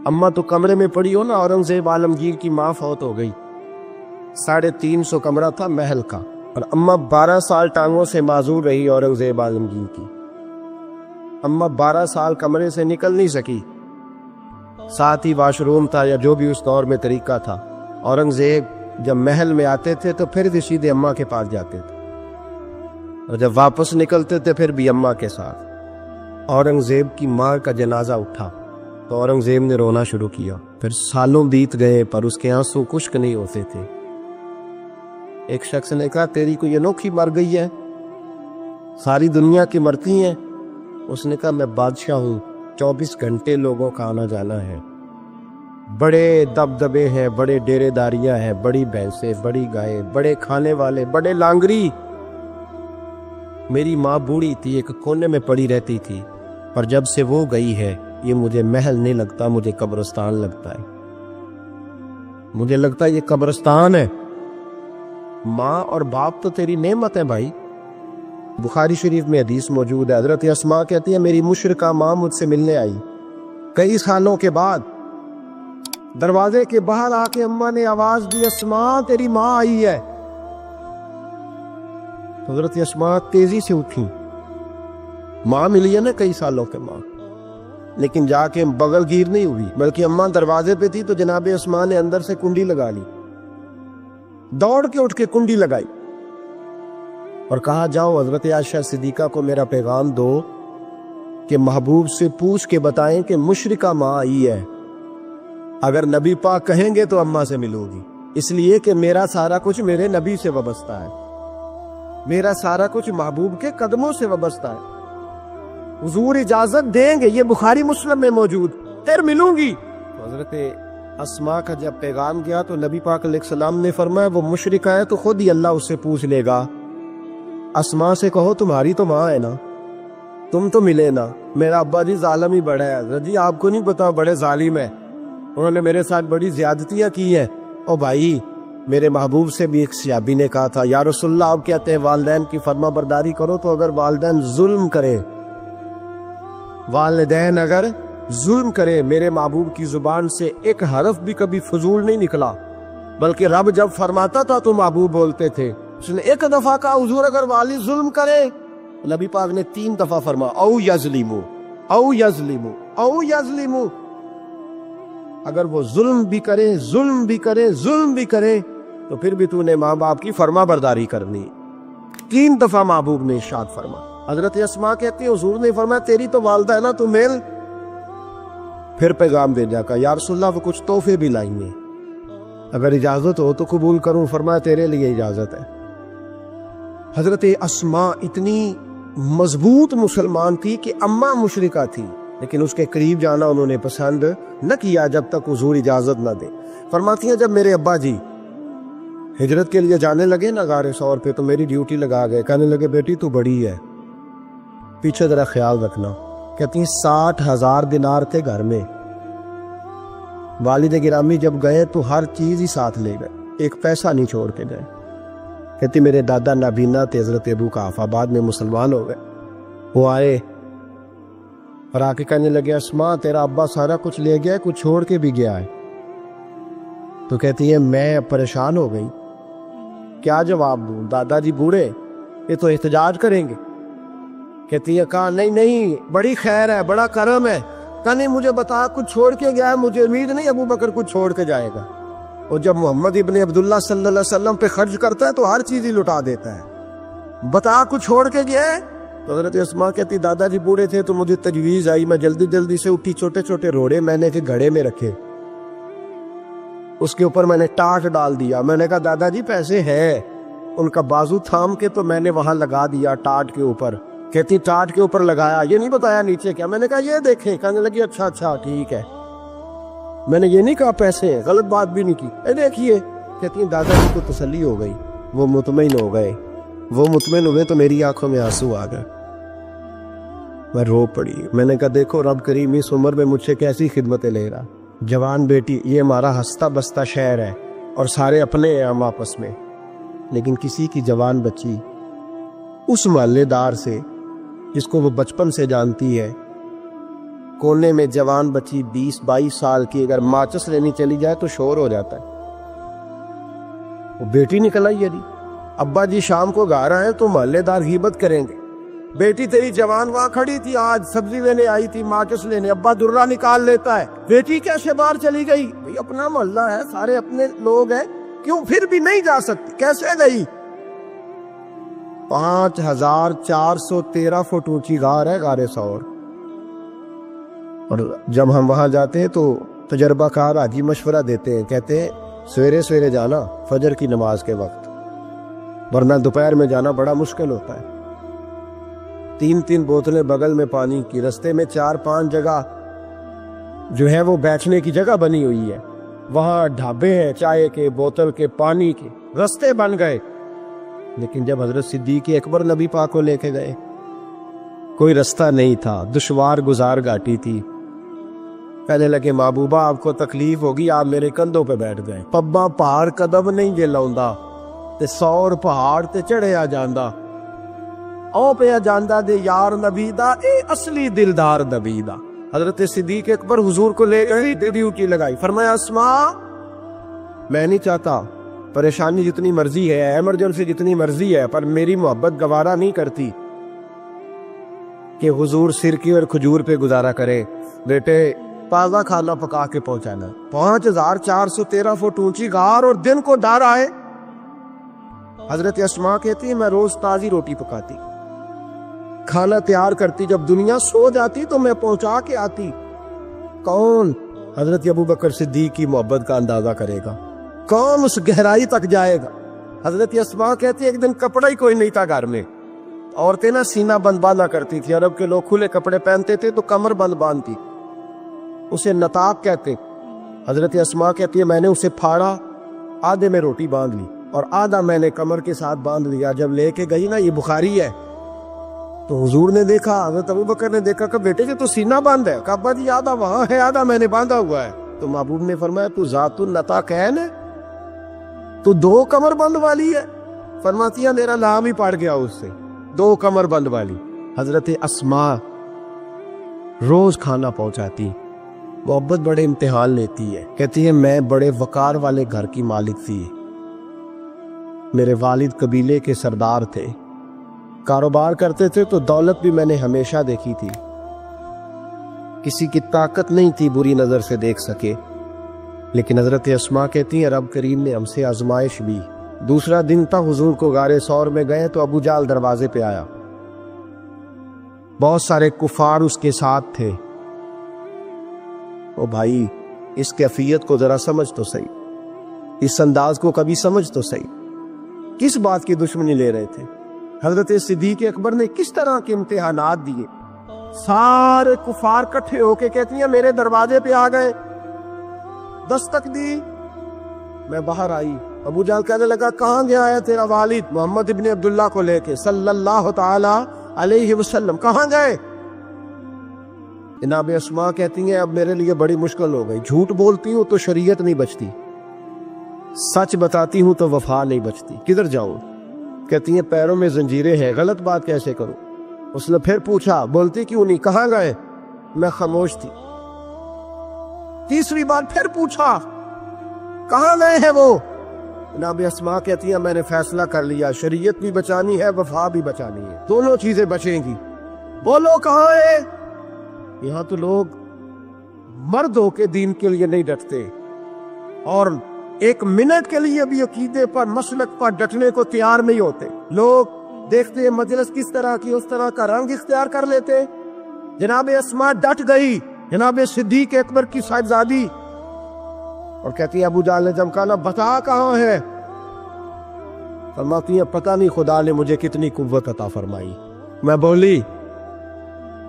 اماں تو کمرے میں پڑی ہو نا، اورنگزیب عالمگیر کی ماں فوت ہو گئی، 350 کمرہ تھا محل کا، اور اماں 12 سال ٹانگوں سے معذور رہی اورنگزیب عالمگیر کی۔ اماں 12 سال کمرے سے نکل نہیں سکی، ساتھ ہی واش روم تھا یا جو بھی اس دور میں طریقہ تھا۔ اورنگزیب جب محل میں آتے تھے تو پھر بھی سیدھے اماں کے پاس جاتے تھے، اور جب واپس نکلتے تھے پھر بھی اماں کے ساتھ۔ اورنگزیب کی ماں کا جنازہ اٹھا تو اورنگزیب نے رونا شروع کیا، پھر سالوں بیت گئے پر اس کے آنسو خشک نہیں ہوتے تھے۔ ایک شخص نے کہا تیری کوئی انوکھی مر گئی ہے، ساری دنیا کی مرتی ہیں؟ اس نے کہا میں بادشاہ ہوں، 24 گھنٹے لوگوں کا آنا جانا ہے، بڑے دبدبے ہیں، بڑے ڈیرے داریاں ہیں، بڑی بھینسیں، بڑی گائے، بڑے کھانے والے، بڑے لانگری۔ میری ماں بوڑھی تھی، ایک کونے میں پڑی رہتی تھی، پر جب سے وہ گئی ہے یہ مجھے محل نہیں لگتا، مجھے قبرستان لگتا ہے، مجھے لگتا ہے یہ قبرستان ہے۔ ماں اور باپ تو تیری نعمت ہے بھائی۔ بخاری شریف میں حدیث موجود ہے، حضرت اسماء کہتی ہے میری مشرکہ ماں مجھ سے ملنے آئی کئی سالوں کے بعد، دروازے کے باہر آ کے اماں نے آواز دی اسماء تیری ماں آئی ہے۔ حضرت اسماء تیزی سے اٹھی، ماں ملی ہے نا کئی سالوں کے بعد، لیکن جا کے بغل گیر نہیں ہوئی، بلکہ اماں دروازے پہ تھی تو جناب اسماء نے اندر سے کنڈی لگا لی، دوڑ کے اٹھ کے کنڈی لگائی اور کہا جاؤ حضرت عائشہ صدیقہ کو میرا پیغام دو کہ محبوب سے پوچھ کے بتائیں کہ مشرکہ ماں آئی ہے، اگر نبی پاک کہیں گے تو اماں سے ملو گی، اس لیے کہ میرا سارا کچھ میرے نبی سے وابستہ ہے، میرا سارا کچھ محبوب کے قدموں سے وابستہ ہے، حضور اجازت دیں گے، یہ بخاری مسلم میں موجود، پھر ملوں گی۔ تو حضرت اسماء کا جب پیغام گیا تو نبی پاک علیہ السلام نے فرمایا وہ مشرکہ ہے تو خود ہی اللہ اس سے پوچھ لے گا، اسماء سے کہو تمہاری تو ماں ہے نا، تم تو ملے نا، میرا ابا جی ظالم ہی بڑا ہے، حضرت جی آپ کو نہیں پتا بڑے ظالم ہے، انہوں نے میرے ساتھ بڑی زیادتیاں کی ہیں۔ او بھائی میرے محبوب سے بھی ایک صحابی نے کہا تھا یا رسول اللہ آپ کہتے ہیں والدین کی فرما برداری کرو، تو اگر والدین ظلم کرے، والدین اگر ظلم کرے، میرے محبوب کی زبان سے ایک حرف بھی کبھی فضول نہیں نکلا، بلکہ رب جب فرماتا تھا تو محبوب بولتے تھے، اس نے ایک دفعہ کہا حضور اگر والد ظلم کرے، نبی پاک نے 3 دفعہ فرما او یظلمو او یظلمو او یظلمو، اگر وہ ظلم بھی کرے ظلم بھی کرے ظلم بھی کرے تو پھر بھی تو نے ماں باپ کی فرما برداری کرنی۔ 3 دفعہ محبوب نے ارشاد فرما۔ حضرت اسماء کہتی ہے حضور نے فرمایا تیری تو والدہ ہے نا، تو میل۔ پھر پیغام بھیجا کہ یا رسول اللہ وہ کچھ تحفے بھی لائیں گے، اگر اجازت ہو تو قبول کروں، فرمایا تیرے لیے اجازت ہے۔ حضرت اسماء اتنی مضبوط مسلمان تھی کہ اماں مشرکہ تھی، لیکن اس کے قریب جانا انہوں نے پسند نہ کیا جب تک حضور اجازت نہ دے۔ فرماتی ہیں جب میرے ابا جی ہجرت کے لیے جانے لگے نا غار ثور پہ تو میری ڈیوٹی لگا گئے، کہنے لگے بیٹی تو بڑی ہے، پیچھے ذرا خیال رکھنا۔ کہتی ہیں 60,000 دینار تھے گھر میں، والد گرامی جب گئے تو ہر چیز ہی ساتھ لے گئے، ایک پیسہ نہیں چھوڑ کے گئے۔ کہتی میرے دادا نابینا تھے حضرت ابو قحافہ، بعد میں مسلمان ہو گئے، وہ آئے اور آ کے کہنے لگے اسماء تیرا ابا سارا کچھ لے گیا ہے، کچھ چھوڑ کے بھی گیا ہے۔ تو کہتی ہے میں پریشان ہو گئی، کیا جواب دوں، دادا جی بوڑھے یہ تو احتجاج کریں گے۔ کہتی ہے کہا نہیں نہیں بڑی خیر ہے، بڑا کرم ہے، کہا نہیں مجھے بتا کچھ چھوڑ کے گیا ہے، مجھے امید نہیں ابو بکر کچھ چھوڑ کے جائے گا، اور جب محمد ابن عبداللہ صلی اللہ علیہ وسلم پہ خرچ کرتا ہے تو ہر چیز ہی لٹا دیتا ہے، بتا کچھ چھوڑ کے گیا ہے۔ تو حضرت اسماء کہتی دادا جی بوڑھے تھے تو مجھے تجویز آئی، میں جلدی جلدی سے اٹھی، چھوٹے چھوٹے روڑے میں نے گھڑے میں رکھے، اس کے اوپر میں نے ٹاٹ ڈال دیا، میں نے کہا دادا جی پیسے ہیں، ان کا بازو تھام کے تو میں نے وہاں لگا دیا ٹاٹ کے اوپر۔ کہتی ٹاٹ کے اوپر لگایا، یہ نہیں بتایا نیچے کیا، میں نے کہا یہ دیکھیں، کہنے لگی اچھا اچھا ٹھیک ہے، میں نے یہ نہیں کہا پیسے ہیں، غلط بات بھی نہیں کی، اے دیکھیے۔ کہتی ہیں دادا جی کو تسلی ہو گئی، وہ مطمئن ہو گئے، وہ مطمئن ہوئے تو میری آنکھوں میں آنسو آ گئے، میں رو پڑی۔ میں نے کہا دیکھو رب کریم اس عمر میں مجھ سے کیسی خدمتیں لے رہا، جوان بیٹی، یہ ہمارا ہستا بستا شہر ہے اور سارے اپنے ہیں ہم آپس میں، لیکن کسی کی جوان بچی اس محلے دار سے جس کو وہ بچپن سے جانتی ہے، کونے میں جوان بچی 20-22 سال کی اگر ماچس لینی چلی جائے تو شور ہو جاتا ہے. وہ بیٹی نکل آئی ہے جی، ابا جی شام کو گھر آئے تو محلے دار غیبت کریں گے. بیٹی تیری جوان وہاں کھڑی تھی، آج سبزی لینے آئی تھی ماچس لینے، ابا درا نکال لیتا ہے. بیٹی کیسے باہر چلی گئی؟ بھئی اپنا محلہ ہے، سارے اپنے لوگ ہیں، کیوں پھر بھی نہیں جا سکتی؟ کیسے گئی؟ 5413 فٹ اونچی غار ہے غار ثور. اور جب ہم وہاں جاتے ہیں تو تجربہ کار حاجی مشورہ دیتے ہیں، کہتے ہیں سویرے سویرے جانا فجر کی نماز کے وقت، ورنہ دوپہر میں جانا بڑا مشکل ہوتا ہے. 3 بوتلیں بغل میں پانی کی، رستے میں 4-5 جگہ جو ہے وہ بیٹھنے کی جگہ بنی ہوئی ہے، وہاں ڈھابے ہیں چائے کے، بوتل کے، پانی کے، رستے بن گئے. لیکن جب حضرت صدیق اکبر نبی پاک کو لے کے گئے کوئی رستہ نہیں تھا، دشوار گزار گھاٹی تھی. کہنے لگے محبوبہ آپ کو تکلیف ہوگی، آپ میرے کندھوں پہ بیٹھ گئے. پبا پہاڑ قدم نہیں جے لاؤندا تے 100 پہاڑ تے چڑھیا جاندا، او پیا جاندا دے یار نبی دا، اے اصلی دلدار نبی دا. حضرت صدیق اکبر حضور کو لے گئی، ڈیوٹی لگائی، فرمایا اسماء میں نہیں چاہتا، پریشانی جتنی مرضی ہے، ایمرجنسی جتنی مرضی ہے، پر میری محبت گوارا نہیں کرتی کہ حضور سرکی اور کھجور پہ گزارا کرے. بیٹے تازہ کھانا پکا کے پہنچانا. 5413 فٹ اونچی غار اور دن کو ڈر آئے. حضرت اسماء کہتی ہے میں روز تازی روٹی پکاتی، کھانا تیار کرتی، جب دنیا سو جاتی تو میں پہنچا کے آتی. کون حضرت ابوبکر صدیق کی محبت کا اندازہ کرے گا؟ کون اس گہرائی تک جائے گا؟ حضرت اسماء کہتی ہے ایک دن کپڑا ہی کوئی نہیں تھا گھر میں، عورتیں نا سینہ بند باندھا کرتی تھی، عرب کے لوگ کھلے کپڑے پہنتے تھے تو کمر بند باندھتی، اسے نتاق کہتے. حضرت اسماء کہتی ہے میں نے اسے پھاڑا، آدھے میں روٹی باندھ لی اور آدھا میں نے کمر کے ساتھ باندھ لیا. جب لے کے گئی نا، یہ بخاری ہے، تو حضور نے دیکھا، حضرت ابوبکر نے دیکھا کہ بیٹے تو سینہ باندھ ہے. کہا ابا جی آدھا وہاں ہے، آدھا میں نے باندھا ہوا ہے. تو محبوب نے فرمایا تو ذات النطاقین ہے، تو 2 کمر بند والی ہے. فرماتی ہے میرا نام ہی پڑ گیا اس سے، 2 کمر بند والی. حضرت اسماء روز کھانا پہنچاتی، محبت بڑے امتحان لیتی ہے. کہتی ہے میں بڑے وقار والے گھر کی مالک تھی، میرے والد قبیلے کے سردار تھے، کاروبار کرتے تھے تو دولت بھی میں نے ہمیشہ دیکھی تھی، کسی کی طاقت نہیں تھی بری نظر سے دیکھ سکے. لیکن حضرت اسماء کہتی ہیں رب کریم نے ہم سے آزمائش بھی. دوسرا دن تھا، حضور کو غار ثور میں گئے تو ابو جہل دروازے پہ آیا، بہت سارے کفار اس کے ساتھ تھے. او بھائی اس کیفیت کو ذرا سمجھ تو صحیح، اس انداز کو کبھی سمجھ تو صحیح، کس بات کی دشمنی لے رہے تھے؟ حضرت صدیق اکبر نے کس طرح کے امتحانات دیے؟ سارے کفار کٹھے ہو کے کہتی ہیں میرے دروازے پہ آ گئے، دستک دی، میں باہر آئی. ابو جہل کہنے لگا کہاں گیا ہے تیرا والد محمد ابن عبداللہ کو لے کے صلی اللہ تعالی علیہ وسلم، کہاں گئے؟ جناب اسماء کہتی ہیں اب میرے لیے بڑی مشکل ہو گئی، جھوٹ بولتی ہوں تو شریعت نہیں بچتی، سچ بتاتی ہوں تو وفا نہیں بچتی، کدھر جاؤں؟ کہتی ہیں پیروں میں زنجیریں ہیں، غلط بات کیسے کروں؟ اس نے پھر پوچھا بولتی کیوں نہیں، کہاں گئے؟ میں خاموش تھی. تیسری بار پھر پوچھا کہاں گئے ہیں وہ؟ جناب اسماء کہتی ہیں میں نے فیصلہ کر لیا، شریعت بھی بچانی ہے، وفا بھی بچانی ہے، دونوں چیزیں بچیں گی. بولو کہاں ہے؟ یہاں تو لوگ مرد ہو کے دین کے لیے نہیں ڈٹتے، اور 1 منٹ کے لیے بھی عقیدے پر مسلک پر ڈٹنے کو تیار نہیں ہوتے. لوگ دیکھتے ہیں مجلس کس طرح کی، اس طرح کا رنگ اختیار کر لیتے. جناب اسماء ڈٹ گئی، جناب صدیق اکبر کی صاحبزادی، اور کہتی ہے ابو جہل نے جب کہا بتا کہاں ہے؟ فرماتی ہیں پتہ نہیں خدا نے مجھے کتنی قوت عطا فرمائی. میں بولی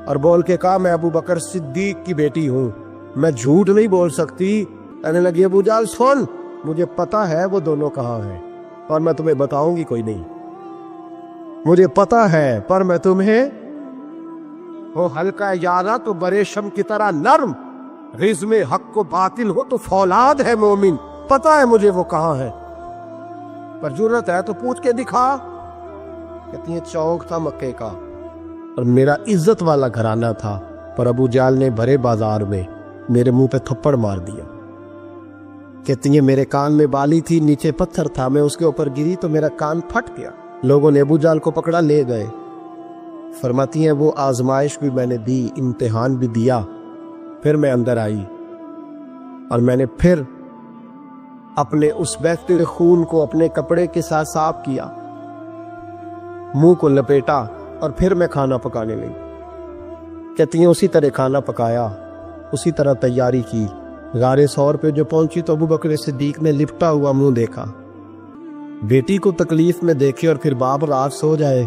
اور بول کے کہا میں ابو بکر صدیق کی بیٹی ہوں، میں جھوٹ نہیں بول سکتی. کہنے لگی ابو جہل سن، مجھے پتا ہے وہ دونوں کہاں ہیں، اور میں تمہیں بتاؤں گی کوئی نہیں. مجھے پتا ہے پر میں تمہیں، ہو ہلکا یارا تو برے شم کی طرح نرم، رزم حق کو باطل ہو تو فولاد ہے مومن. پتا ہے مجھے وہ کہاں ہے، پر جرت ہے تو پوچھ کے دکھا. کہتی ہیں چوک تھا مکے کا اور میرا عزت والا گھرانہ تھا، پر ابو جال نے بھرے بازار میں میرے منہ پہ تھپڑ مار دیا۔ کہتی ہیں میرے کان میں بالی تھی، نیچے پتھر تھا، میں اس کے اوپر گری تو میرا کان پھٹ گیا۔ لوگوں نے ابو جال کو پکڑا لے گئے۔ فرماتی ہیں وہ آزمائش بھی میں نے دی، امتحان بھی دیا، پھر میں اندر آئی اور میں نے پھر اپنے اس بہتے ہوئے خون کو اپنے کپڑے کے ساتھ صاف کیا، منہ کو لپیٹا اور پھر میں کھانا پکانے لگی۔ کہتی ہیں اسی طرح کھانا پکایا، اسی طرح تیاری کی۔ غار ثور پہ جو پہنچی تو ابو بکر صدیق نے لپٹا ہوا منہ دیکھا۔ بیٹی کو تکلیف میں دیکھے اور پھر باپ رات سو جائے،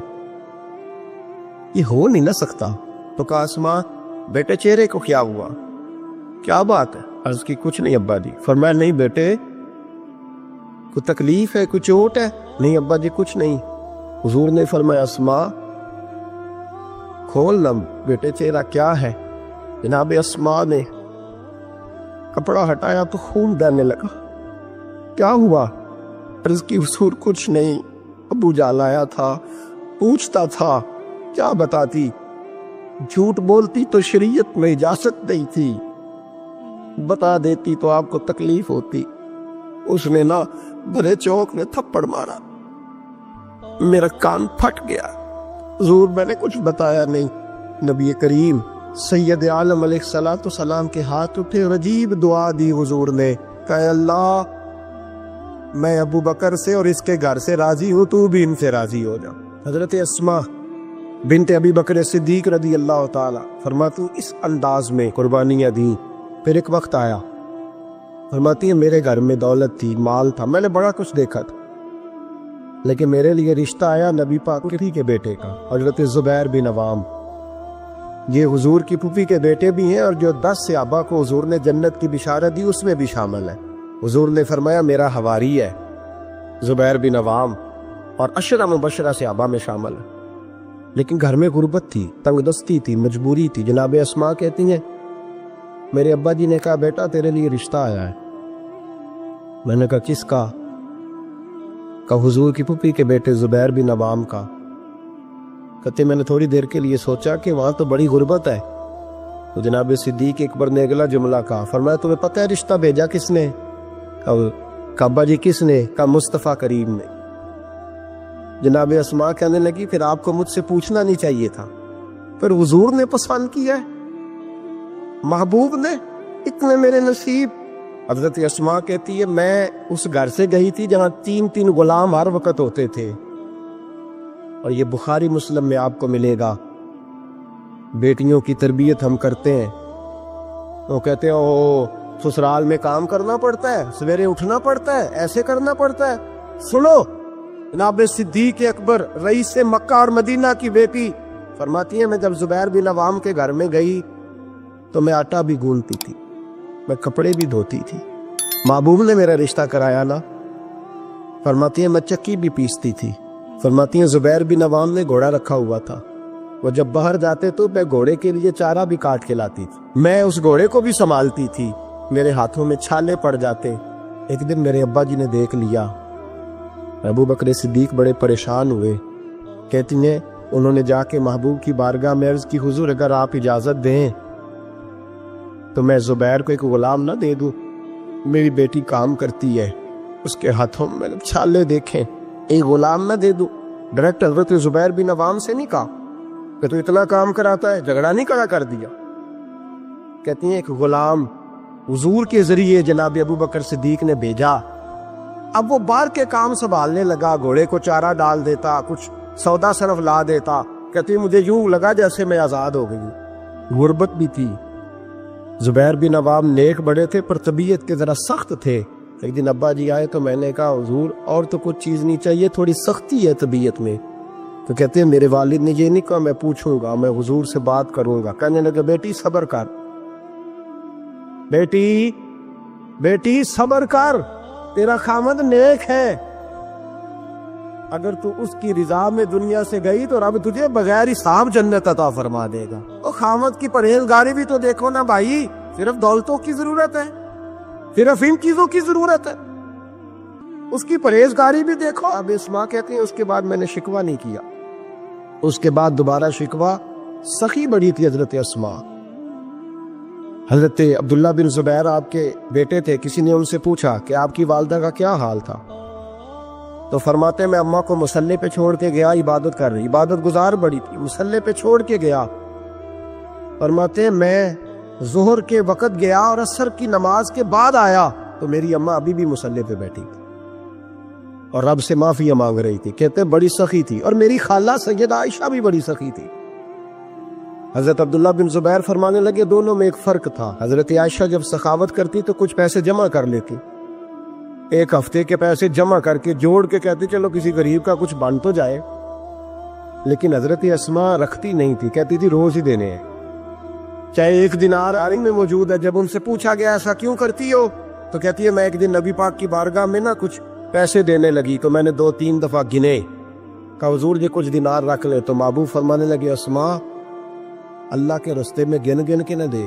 یہ ہو نہیں نہ سکتا۔ تو کہا اسماء بیٹے چہرے کو کیا ہوا، کیا بات ہے؟ عرض کی کچھ نہیں ابا جی۔ فرمایا نہیں بیٹے کوئی تکلیف ہے، کوئی چوٹ ہے؟ نہیں ابا جی کچھ نہیں۔ حضور نے فرمایا اسماء کھول نہ بیٹے چہرہ کیا ہے۔ جناب اسماء نے کپڑا ہٹایا تو خون بہنے لگا۔ کیا ہوا؟ عرض کی حضور کچھ نہیں، ابو جال آیا تھا، پوچھتا تھا کیا بتاتی، جھوٹ بولتی تو شریعت میں اجازت نہیں تھی، بتا دیتی تو آپ کو تکلیف ہوتی۔ اس نے نا بھرے چوک میں تھپڑ مارا، میرا کان پھٹ گیا۔ حضور میں نے کچھ بتایا نہیں۔ نبی کریم سید عالم علیہ السلام کے ہاتھ اٹھے اور عجیب دعا دی حضور نے، کہ اللہ میں ابو بکر سے اور اس کے گھر سے راضی ہوں، تو بھی ان سے راضی ہو جا۔ حضرت اسماء بنت ابی بکر صدیق رضی اللہ تعالی فرماتی اس انداز میں قربانیاں دی۔ پھر ایک وقت آیا، فرماتی ہے میرے گھر میں دولت تھی، مال تھا، میں نے بڑا کچھ دیکھا تھا، لیکن میرے لیے رشتہ آیا نبی پاک کے بیٹے کا، حضرت زبیر بن عوام۔ یہ حضور کی پھوپھی کے بیٹے بھی ہیں اور جو 10 صحابہ کو حضور نے جنت کی بشارت دی اس میں بھی شامل ہے۔ حضور نے فرمایا میرا حواری ہے زبیر بن عوام، اور 10 مبشرہ صحابہ میں شامل ہے۔ لیکن گھر میں غربت تھی، تنگ دستی تھی، مجبوری تھی۔ جناب اسماء کہتی ہیں میرے ابا جی نے کہا بیٹا تیرے لیے رشتہ آیا ہے۔ میں نے کہا کس کا؟ کہا حضور کی پھوپھی کے بیٹے زبیر بن عوام کا۔ کہتے میں نے تھوڑی دیر کے لیے سوچا کہ وہاں تو بڑی غربت ہے۔ تو جناب صدیق اکبر نے اگلا جملہ کہا، فرمایا تمہیں پتہ ہے رشتہ بھیجا کس نے؟ کہا ابا جی کس نے؟ کہا مصطفیٰ کریم نے۔ جناب اسماء کہنے لگی پھر آپ کو مجھ سے پوچھنا نہیں چاہیے تھا، پھر حضور نے پسند کیا ہے، محبوب نے، اتنے میرے نصیب۔ حضرت اسماء کہتی ہے میں اس گھر سے گئی تھی جہاں 3 غلام ہر وقت ہوتے تھے، اور یہ بخاری مسلم میں آپ کو ملے گا۔ بیٹیوں کی تربیت ہم کرتے ہیں، وہ کہتے ہیں او سسرال میں کام کرنا پڑتا ہے، سویرے اٹھنا پڑتا ہے، ایسے کرنا پڑتا ہے۔ سنو جناب صدیق اکبر رئیس مکہ اور مدینہ کی بیٹی فرماتی ہیں میں جب زبیر بن عوام کے گھر میں گئی تو میں آٹا بھی گونتی تھی، میں کپڑے بھی دھوتی تھی، محبوب نے میرا رشتہ کرایا نا۔ فرماتی ہیں میں چکی بھی پیستی تھی۔ فرماتی ہیں زبیر بن عوام نے گھوڑا رکھا ہوا تھا، وہ جب باہر جاتے تو میں گھوڑے کے لیے چارہ بھی کاٹ کے لاتی تھی، میں اس گھوڑے کو بھی سنبھالتی تھی، میرے ہاتھوں میں چھالے پڑ جاتے۔ ایک دن میرے ابا جی نے دیکھ لیا، ابو بکر صدیق بڑے پریشان ہوئے۔ کہتی ہیں انہوں نے جا کے محبوب کی بارگاہ میں عرض کی حضور اگر آپ اجازت دیں تو میں زبیر کو ایک غلام نہ دے دوں، میری بیٹی کام کرتی ہے، اس کے ہاتھوں میں چھالے دیکھیں، ایک غلام نہ دے دوں۔ ڈائریکٹ حضرت زبیر بن عوام سے نہیں کہا کہ تو اتنا کام کراتا ہے، جھگڑا نہیں کر دیا۔ کہتی ہیں ایک غلام حضور کے ذریعے جناب ابو بکر صدیق نے بھیجا، اب وہ باہر کے کام سنبھالنے لگا، گھوڑے کو چارہ ڈال دیتا، کچھ سودا صرف لا دیتا۔ کہتی مجھے یوں لگا جیسے میں آزاد ہو گئی۔ غربت بھی تھی، زبیر بن عوام نیک بڑے تھے پر طبیعت کے ذرا سخت تھے۔ ایک دن ابا جی آئے تو میں نے کہا حضور اور تو کچھ چیز نہیں چاہیے، تھوڑی سختی ہے طبیعت میں۔ تو کہتے ہیں میرے والد نے یہ نہیں کہا میں پوچھوں گا، میں حضور سے بات کروں گا۔ کہنے لگے بیٹی صبر کر، بیٹی صبر کر، تیرا خامد نیک ہے، اگر تو اس کی رضا میں دنیا سے گئی تو رب تجھے بغیر حساب جنت عطا فرما دے گا۔ اور خامد کی پرہیزگاری بھی تو دیکھو نا بھائی، صرف دولتوں کی ضرورت ہے، صرف ان چیزوں کی ضرورت ہے، اس کی پرہیزگاری بھی دیکھو۔ اب اسماء کہتے ہیں اس کے بعد میں نے شکوہ نہیں کیا، اس کے بعد دوبارہ شکوہ، سخی بڑی تھی حضرت اسماء، حضرت عبداللہ بن زبیر آپ کے بیٹے تھے. کسی نے ان سے پوچھا کہ آپ کی والدہ کا کیا حال تھا؟ تو فرماتے میں اماں کو مصلی پہ چھوڑ کے گیا, عبادت کر رہی, عبادت گزار بڑی تھی, مصلی پہ چھوڑ کے گیا. فرماتے میں ظہر کے وقت گیا اور عصر کی نماز کے بعد آیا تو میری اماں ابھی بھی مصلی پہ بیٹھی تھی اور رب سے معافی مانگ رہی تھی. کہتے بڑی سخی تھی. اور میری خالہ سیدہ عائشہ بھی بڑی سخی تھی. حضرت عبداللہ بن زبیر فرمانے لگے دونوں میں ایک فرق تھا. حضرت عائشہ جب سخاوت کرتی تو کچھ پیسے جمع کر لیتی, ایک ہفتے کے پیسے جمع کر کے جوڑ کے کہتی چلو کسی غریب کا کچھ بن تو جائے. لیکن حضرت اسماء رکھتی نہیں تھی, کہتی تھی روز ہی دینے ہیں, چاہے ایک دینار آرنگ میں موجود ہے. جب ان سے پوچھا گیا ایسا کیوں کرتی ہو تو کہتی ہے میں ایک دن نبی پاک کی بارگاہ میں نا کچھ پیسے دینے لگی تو میں نے 2-3 دفعہ گنے, کہا حضور جی کچھ دینار رکھ لے. تو محبوب فرمانے لگے اسماء اللہ کے رستے میں گن گن کے نہ دے,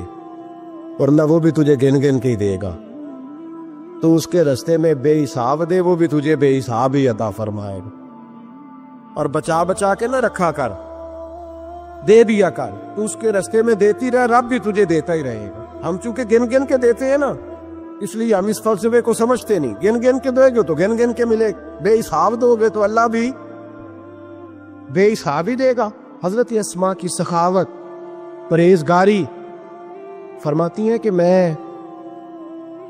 ورنہ وہ بھی تجھے گن گن کے ہی دے گا. تو اس کے رستے میں بے حساب دے, وہ بھی تجھے بے حساب ہی عطا فرمائے گا. اور بچا بچا کے نہ رکھا کر, دے دیا کر. تو اس کے رستے میں دیتی رہ, رب بھی تجھے دیتا ہی رہے گا. ہم چونکہ گن گن کے دیتے ہیں نا, اس لیے ہم اس فلسفے کو سمجھتے نہیں. گن گن کے دو گے تو گن گن کے ملے, بے حساب دو گے تو اللہ بھی بے حساب ہی دے گا. حضرت اسماء کی سخاوت, پرہیزگاری. فرماتی ہیں کہ میں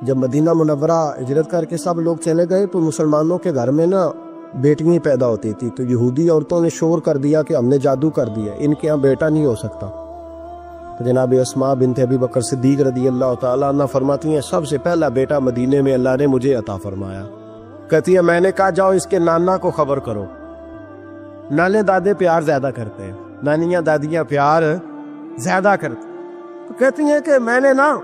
جب مدینہ منورہ ہجرت کر کے سب لوگ چلے گئے تو مسلمانوں کے گھر میں نا بیٹیاں پیدا ہوتی تھی. تو یہودی عورتوں نے شور کر دیا کہ ہم نے جادو کر دیا, ان کے ہاں بیٹا نہیں ہو سکتا. تو جناب اسماء بنت ابی بکر صدیق رضی اللہ تعالیٰ عنہ فرماتی ہیں سب سے پہلا بیٹا مدینے میں اللہ نے مجھے عطا فرمایا. کہتی ہیں میں نے کہا جاؤ اس کے نانا کو خبر کرو. نانے دادے پیار زیادہ کرتے ہیں, نانیاں دادیاں پیار زیادہ کرتے. تو کہتی ہیں کہ میں نے نا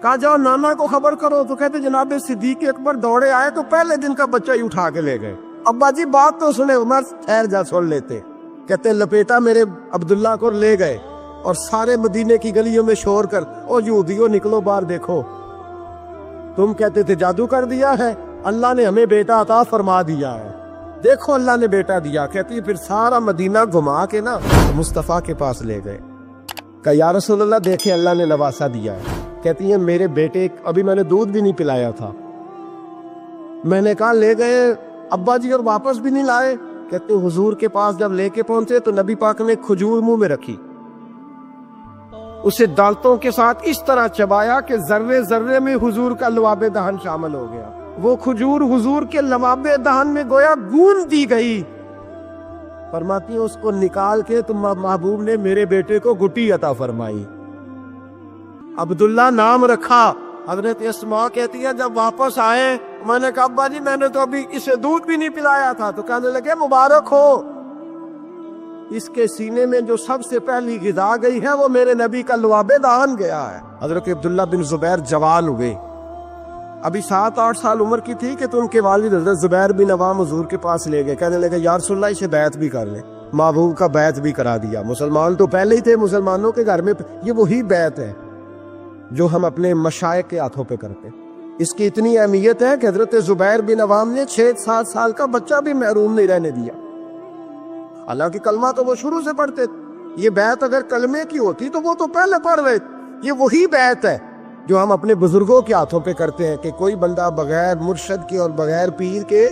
کہا جاؤ نانا کو خبر کرو. تو کہتے جناب صدیق اکبر دوڑے آئے تو پہلے دن کا بچہ ہی اٹھا کے لے گئے. ابا جی بات تو سنے, عمر ٹھہر جا سن لیتے. کہتے لپیٹا میرے عبداللہ کو لے گئے اور سارے مدینے کی گلیوں میں شور کر او یہودیوں نکلو باہر دیکھو, تم کہتے تھے جادو کر دیا ہے, اللہ نے ہمیں بیٹا عطا فرما دیا ہے, دیکھو اللہ نے بیٹا دیا. کہتی پھر سارا مدینہ گھما کے نا مصطفیٰ کے پاس لے گئے. کہا یا رسول اللہ دیکھیں اللہ نے نواسا دیا ہے. کہتی ہیں میرے بیٹے ابھی میں نے دودھ بھی نہیں پلایا تھا. میں نے کہا لے گئے ابا جی اور واپس بھی نہیں لائے. کہتے ہیں حضور کے پاس جب لے کے پہنچے تو نبی پاک نے کھجور منہ میں رکھی, اسے دانتوں کے ساتھ اس طرح چبایا کہ ذرے ذرے میں حضور کا لعاب دہن شامل ہو گیا. وہ کھجور حضور کے لعاب دہن میں گویا گون دی گئی. فرماتی ہیں اس کو نکال کے تو محبوب نے میرے بیٹے کو گٹی عطا فرمائی, عبداللہ نام رکھا. حضرت اسماء کہتی ہے جب واپس آئے میں نے کہا ابا جی میں نے تو ابھی اسے دودھ بھی نہیں پلایا تھا. تو کہنے لگے مبارک ہو, اس کے سینے میں جو سب سے پہلی غذا گئی ہے وہ میرے نبی کا لعاب دہن گیا ہے. حضرت عبداللہ بن زبیر جوان ہوئے, ابھی 7-8 سال عمر کی تھی کہ تو ان کے والد حضرت زبیر بن عوام حضور کے پاس لے گئے. کہنے لگے یا رسول اللہ اسے بیعت بھی کر لیں. محبوب کا بیعت بھی کرا دیا. مسلمان تو پہلے ہی تھے, مسلمانوں کے گھر میں یہ وہی بیعت ہے جو ہم اپنے مشائخ کے ہاتھوں پہ کرتے. اس کی اتنی اہمیت ہے کہ حضرت زبیر بن عوام نے 6-7 سال کا بچہ بھی محروم نہیں رہنے دیا. حالانکہ کلمہ تو وہ شروع سے پڑھتے. یہ بیعت اگر کلمے کی ہوتی تو وہ تو پہلے پڑھ رہے. یہ وہی بیعت ہے جو ہم اپنے بزرگوں کے ہاتھوں پہ کرتے ہیں کہ کوئی بندہ بغیر مرشد کے اور بغیر پیر کے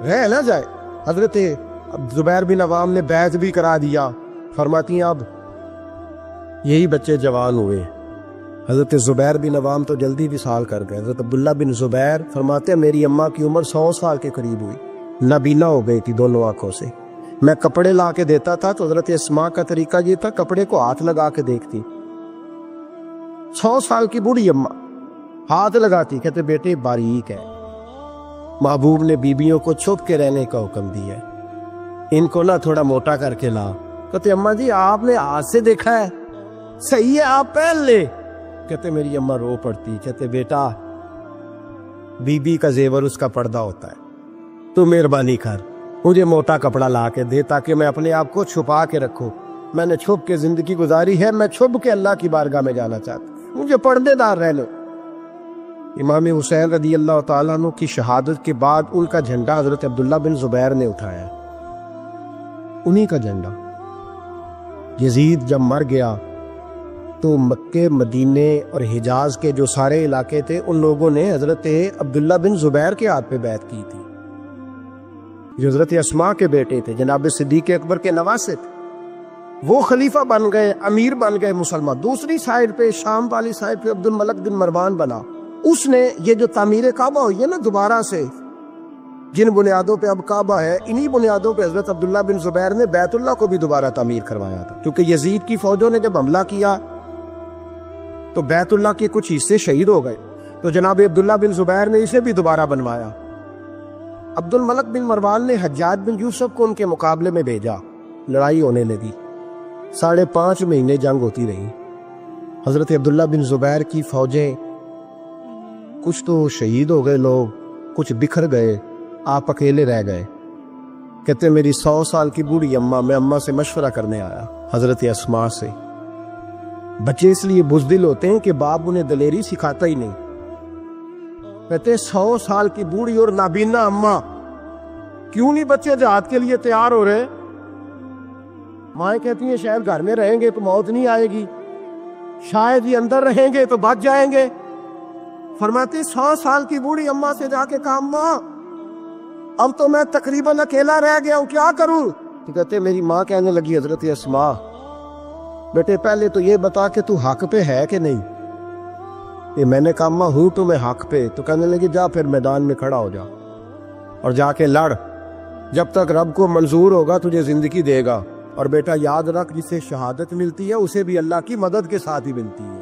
رہ نہ جائے. حضرت زبیر بن عوام نے بیعت بھی کرا دیا. فرماتی ہیں اب یہی بچے جوان ہوئے. حضرت زبیر بن عوام تو جلدی وصال کر گئے. حضرت عبداللہ بن زبیر فرماتے ہیں میری اماں کی عمر 100 سال کے قریب ہوئی, نابینا ہو گئی تھی دونوں آنکھوں سے. میں کپڑے لا کے دیتا تھا تو حضرت اسماء کا طریقہ یہ تھا کپڑے کو ہاتھ لگا کے دیکھتی. 100 سال کی بوڑھی اماں ہاتھ لگاتی, کہتے بیٹے باریک ہے. محبوب نے بیبیوں کو چھپ کے رہنے کا حکم دیا ہے, ان کو نہ تھوڑا موٹا کر کے لا. کہتے اماں جی آپ نے ہاتھ سے دیکھا ہے, صحیح ہے آپ پہن لے. کہتے میری اماں رو پڑتی. کہتے بیٹا بی بی کا زیور اس کا پردہ ہوتا ہے, تو مہربانی کر مجھے موٹا کپڑا لا کے دے تاکہ میں اپنے آپ کو چھپا کے رکھوں. میں نے چھپ کے زندگی گزاری ہے, میں چھپ کے اللہ کی بارگاہ میں جانا چاہتا ہوں, مجھے پردے دار رہنے. امام حسین رضی اللہ تعالیٰ عنہ کی شہادت کے بعد ان کا جھنڈا حضرت عبداللہ بن زبیر نے اٹھایا, انہی کا جھنڈا. یزید جب مر گیا تو مکے مدینے اور حجاز کے جو سارے علاقے تھے ان لوگوں نے حضرت عبداللہ بن زبیر کے ہاتھ پہ بیعت کی تھی، جو حضرت اسماء کے بیٹے تھے، جناب صدیق اکبر کے نواسے تھے۔ وہ خلیفہ بن گئے، امیر بن گئے مسلمان۔ دوسری سائیڈ پہ، شام والی سائیڈ پہ عبد الملک بن مروان بنا۔ اس نے یہ جو تعمیر کعبہ ہوئی ہے نا دوبارہ سے، جن بنیادوں پہ اب کعبہ ہے، انہی بنیادوں پہ حضرت عبداللہ بن زبیر نے بیت اللہ کو بھی دوبارہ تعمیر کروایا تھا، کیونکہ یزید کی فوجوں نے جب حملہ کیا تو بیت اللہ کے کچھ حصے شہید ہو گئے، تو جناب عبداللہ بن زبیر نے اسے بھی دوبارہ بنوایا۔ عبد الملک بن مروان نے حجاج بن یوسف کو ان کے مقابلے میں بھیجا، لڑائی ہونے لگی، 5.5 مہینے جنگ ہوتی رہی۔ حضرت عبداللہ بن زبیر کی فوجیں، کچھ تو شہید ہو گئے لوگ، کچھ بکھر گئے، آپ اکیلے رہ گئے۔ کہتے میری 100 سال کی بوڑھی اماں، میں اماں سے مشورہ کرنے آیا، حضرت اسماء سے۔ بچے اس لیے بزدل ہوتے ہیں کہ باپ انہیں دلیری سکھاتا ہی نہیں۔ کہتے 100 سال کی بوڑھی اور نابینا اماں، کیوں نہیں بچے جہاد کے لیے تیار ہو رہے؟ مائیں کہتی ہیں شاید گھر میں رہیں گے تو موت نہیں آئے گی، شاید یہ اندر رہیں گے تو بچ جائیں گے۔ فرماتی 100 سال کی بوڑھی اماں سے جا کے کہا اماں اب تو میں تقریباً اکیلا رہ گیا ہوں، کیا کروں؟ تو کہتے میری ماں کہنے لگی حضرت اسماء بیٹے پہلے تو یہ بتا کہ تو حق پہ ہے کہ نہیں؟ یہ میں نے کہا اماں ہوں تو میں حق پہ۔ تو کہنے لگی جا پھر میدان میں کھڑا ہو جا اور جا کے لڑ، جب تک رب کو منظور ہوگا تجھے زندگی دے گا، اور بیٹا یاد رکھ جسے شہادت ملتی ہے اسے بھی اللہ کی مدد کے ساتھ ہی ملتی ہے،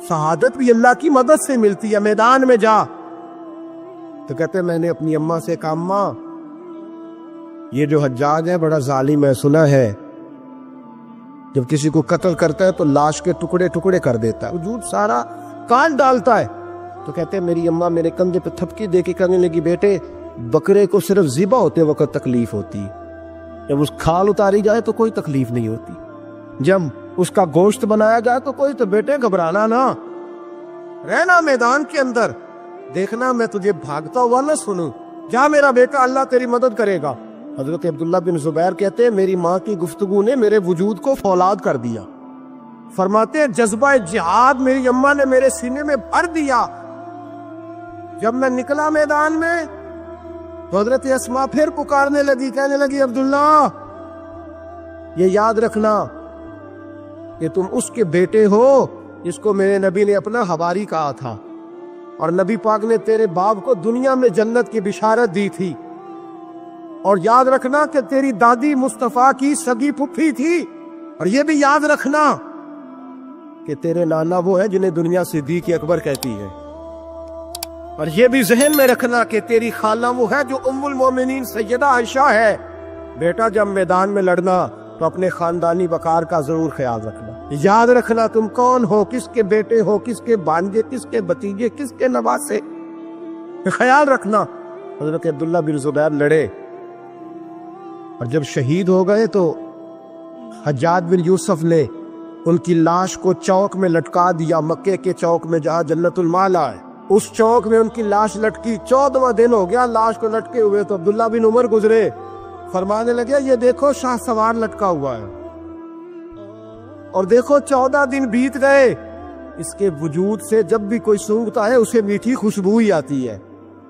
شہادت بھی اللہ کی مدد سے ملتی ہے، میدان میں جا۔ تو کہتے میں نے اپنی اماں سے کہا اماں یہ جو حجاج ہے بڑا ظالم ہے، سنا ہے جب کسی کو قتل کرتا ہے تو لاش کے ٹکڑے ٹکڑے کر دیتا ہے، وجود سارا کاٹ ڈالتا ہے۔ تو کہتے میری اماں میرے کندھے پہ تھپکی دے کے کہنے لگی بیٹے بکرے کو صرف ذبح ہوتے وقت تکلیف ہوتی ہے، جب اس کھال اتاری جائے تو کوئی تکلیف نہیں ہوتی، جب اس کا گوشت بنایا جائے تو کوئی تو بیٹے گھبرانا نہ، رہنا میدان کے اندر، دیکھنا میں تجھے بھاگتا ہوا نہ سنوں، جا میرا بیٹا اللہ تیری مدد کرے گا۔ حضرت عبداللہ بن زبیر کہتے ہیں میری ماں کی گفتگو نے میرے وجود کو فولاد کر دیا۔ فرماتے ہیں جذبہ جہاد میری اماں نے میرے سینے میں بھر دیا۔ جب میں نکلا میدان میں تو حضرت اسماء پھر پکارنے لگی، کہنے لگی عبداللہ یہ یاد رکھنا کہ تم اس کے بیٹے ہو جس کو میرے نبی نے اپنا حواری کہا تھا، اور نبی پاک نے تیرے باپ کو دنیا میں جنت کی بشارت دی تھی، اور یاد رکھنا کہ تیری دادی مصطفیٰ کی سگی پھپھی تھی، اور یہ بھی یاد رکھنا کہ تیرے نانا وہ ہے جنہیں دنیا صدیق اکبر کہتی ہے، اور یہ بھی ذہن میں رکھنا کہ تیری خالہ وہ ہے جو ام المومنین سیدہ عائشہ ہے۔ بیٹا جب میدان میں لڑنا تو اپنے خاندانی وقار کا ضرور خیال رکھنا، یاد رکھنا تم کون ہو، کس کے بیٹے ہو، کس کے بھانجے، کس کے بھتیجے، کس کے نواسے، خیال رکھنا۔ حضرت عبداللہ بن زبیر لڑے اور جب شہید ہو گئے تو حجاج بن یوسف نے ان کی لاش کو چوک میں لٹکا دیا، مکے کے چوک میں جہاں جنت المالا ہے، اس چوک میں ان کی لاش لٹکی۔ 14واں دن ہو گیا لاش کو لٹکے ہوئے، تو عبداللہ بن عمر گزرے، فرمانے لگے یہ دیکھو شاہ سوار لٹکا ہوا ہے، اور دیکھو 14 دن بیت گئے، اس کے وجود سے جب بھی کوئی سونگتا ہے اسے میٹھی خوشبو ہی آتی ہے۔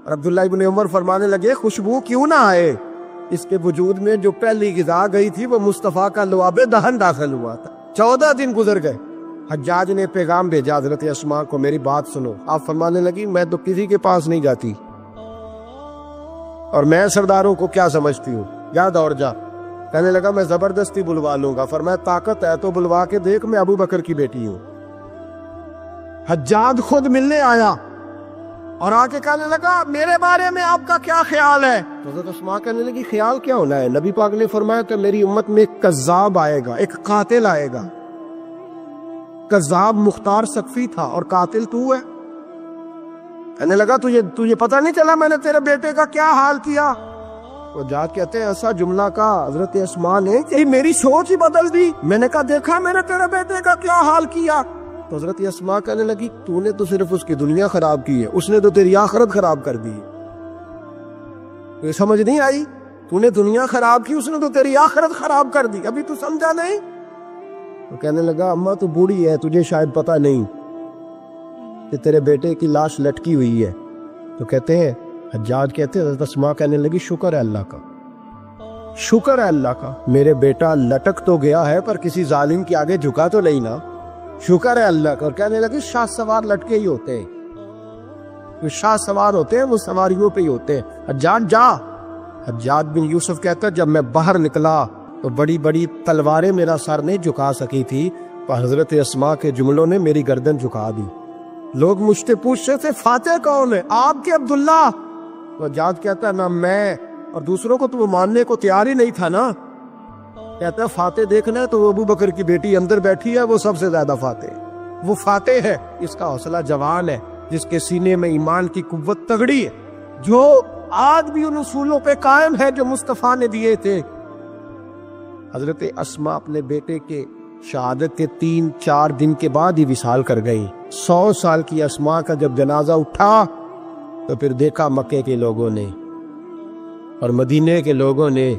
اور عبداللہ بن عمر فرمانے لگے خوشبو کیوں نہ آئے، اس کے وجود میں جو پہلی غذا گئی تھی وہ مصطفیٰ کا لعاب دہن داخل ہوا تھا۔ 14 دن گزر گئے، حجاج نے پیغام بھیجا حضرت اسماء کو میری بات سنو۔ آپ فرمانے لگی میں تو کسی کے پاس نہیں جاتی، اور میں سرداروں کو کیا سمجھتی ہوں، جا دوڑ جا۔ کہنے لگا میں زبردستی بلوا لوں گا۔ فرمایا طاقت ہے تو بلوا کے دیکھ، میں ابو بکر کی بیٹی ہوں۔ حجاج خود ملنے آیا اور آ کے کہنے لگا میرے بارے میں آپ کا کیا خیال ہے؟ تو حضرت اسماء کہنے لگی خیال کیا ہونا ہے، نبی پاک نے فرمایا کہ میری امت میں ایک کذاب آئے گا، ایک قاتل آئے گا۔ کذاب مختار سقفی تھا اور قاتل تو ہے۔ کہنے لگا تجھے پتہ نہیں چلا میں نے تیرے بیٹے کا کیا حال کیا؟ وہ جا کہتے ہیں ایسا جملہ کا حضرت اسماء نے کہ میری سوچ ہی بدل دی۔ میں نے کہا دیکھا میں نے تیرے بیٹے کا کیا حال کیا؟ تو حضرت اسماء کہنے لگی تو نے تو صرف اس کی دنیا خراب کی ہے، اس نے تو تیری آخرت خراب کر دی۔ یہ سمجھ نہیں آئی؟ تو نے دنیا خراب کی، اس نے تو تیری آخرت خراب کر دی، ابھی تو سمجھا نہیں؟ تو کہنے لگا اماں تو بوڑھی ہے، تجھے شاید پتہ نہیں کہ تیرے بیٹے کی لاش لٹکی ہوئی ہے۔ تو کہتے ہیں حجاج کہتے ہیں حضرت اسماء کہنے لگی شکر ہے اللہ کا، شکر ہے اللہ کا، میرے بیٹا لٹک تو گیا ہے پر کسی ظالم کے آگے جھکا تو نہیں نا، شکر ہے اللہ کا۔ اور کہنے لگی شاہ سوار لٹکے ہی ہوتے ہیں، جو شاہ سوار ہوتے ہیں وہ سواریوں پہ ہی ہوتے ہیں، حجاج جا۔ حجاج بن یوسف کہتا ہے جب میں باہر نکلا تو بڑی بڑی تلواریں میرا سر نہیں جھکا سکی تھی، پر حضرت اسماء کے جملوں نے میری گردن جھکا دی۔ لوگ مجھ سے پوچھتے تھے فاتح کون ہے؟ آپ کے عبداللہ۔ تو حجاج کہتا ہے نہ میں اور دوسروں کو تو وہ ماننے کو تیار ہی نہیں تھا نا، کہتا ہے فاتح دیکھنا ہے تو وہ ابو بکر کی بیٹی اندر بیٹھی ہے، وہ سب سے زیادہ فاتح، وہ فاتح ہے، اس کا حوصلہ جوان ہے، جس کے سینے میں ایمان کی قوت تگڑی ہے، جو آج بھی ان اصولوں پہ قائم ہے جو مصطفیٰ نے دیے تھے۔ حضرت اسماء اپنے بیٹے کے شہادت کے 3-4 دن کے بعد ہی وصال کر گئی۔ 100 سال کی اسماء کا جب جنازہ اٹھا تو پھر دیکھا مکے کے لوگوں نے اور مدینے کے لوگوں نے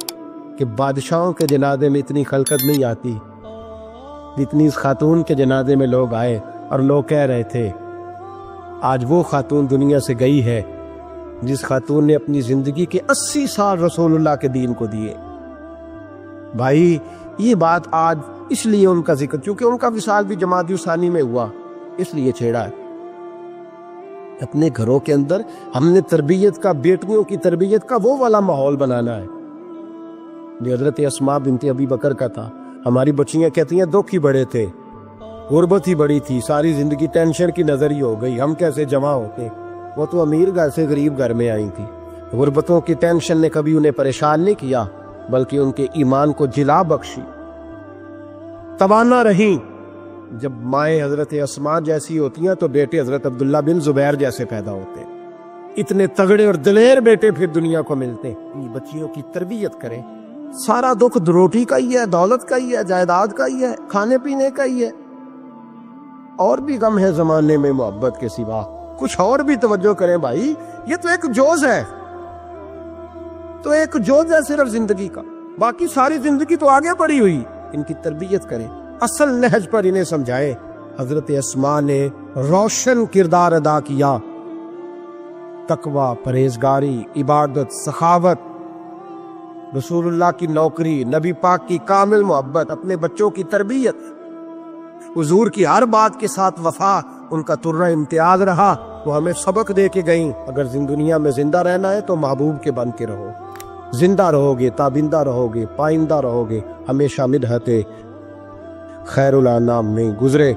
کہ بادشاہوں کے جنازے میں اتنی خلقت نہیں آتی جتنی اس خاتون کے جنازے میں لوگ آئے، اور لوگ کہہ رہے تھے آج وہ خاتون دنیا سے گئی ہے جس خاتون نے اپنی زندگی کے 80 سال رسول اللہ کے دین کو دیے۔ بھائی یہ بات آج اس لیے ان کا ذکر، چونکہ ان کا وصال بھی جمادی الثانی میں ہوا، اس لیے چھیڑا ہے۔ اپنے گھروں کے اندر ہم نے تربیت کا، بیٹیوں کی تربیت کا وہ والا ماحول بنانا ہے جو حضرت اسماء بنت ابی بکر کا تھا۔ ہماری بچیاں کہتی ہیں دکھ ہی بڑے تھے، غربت ہی بڑی تھی، ساری زندگی ٹینشن کی نظر ہی ہو گئی، ہم کیسے جمع ہوتے۔ وہ تو امیر گھر سے غریب گھر میں آئی تھی، غربتوں کی ٹینشن نے کبھی انہیں پریشان نہیں کیا بلکہ ان کے ایمان کو جلا بخشی، توانا رہیں۔ جب مائیں حضرت اسماء جیسی ہوتی ہیں تو بیٹے حضرت عبداللہ بن زبیر جیسے پیدا ہوتے ہیں۔ اتنے تگڑے اور دلیر بیٹے پھر دنیا کو ملتے ہیں۔ اپنی بچیوں کی تربیت کریں، سارا دکھ روٹی کا ہی ہے، دولت کا ہی ہے، جائیداد کا ہی ہے، کھانے پینے کا ہی ہے، اور بھی غم ہے زمانے میں محبت کے سوا، کچھ اور بھی توجہ کریں بھائی، یہ تو ایک جوز ہے، تو ایک جوز ہے صرف زندگی کا، باقی ساری زندگی تو آگے پڑی ہوئی۔ ان کی تربیت کریں، اصل نہج پر انہیں سمجھائیں۔ حضرت اسماء نے روشن کردار ادا کیا، تقوی، پرہیزگاری، عبادت، سخاوت، رسول اللہ کی نوکری، نبی پاک کی کامل محبت، اپنے بچوں کی تربیت، حضور کی ہر بات کے ساتھ وفا ان کا ترہ امتیاز رہا۔ وہ ہمیں سبق دے کے گئیں اگر دنیا میں زندہ رہنا ہے تو محبوب کے بن کے رہو، زندہ رہو گے، تابندہ رہو گے، پائندہ رہو گے، ہمیشہ مدحت خیر الانام میں گزرے۔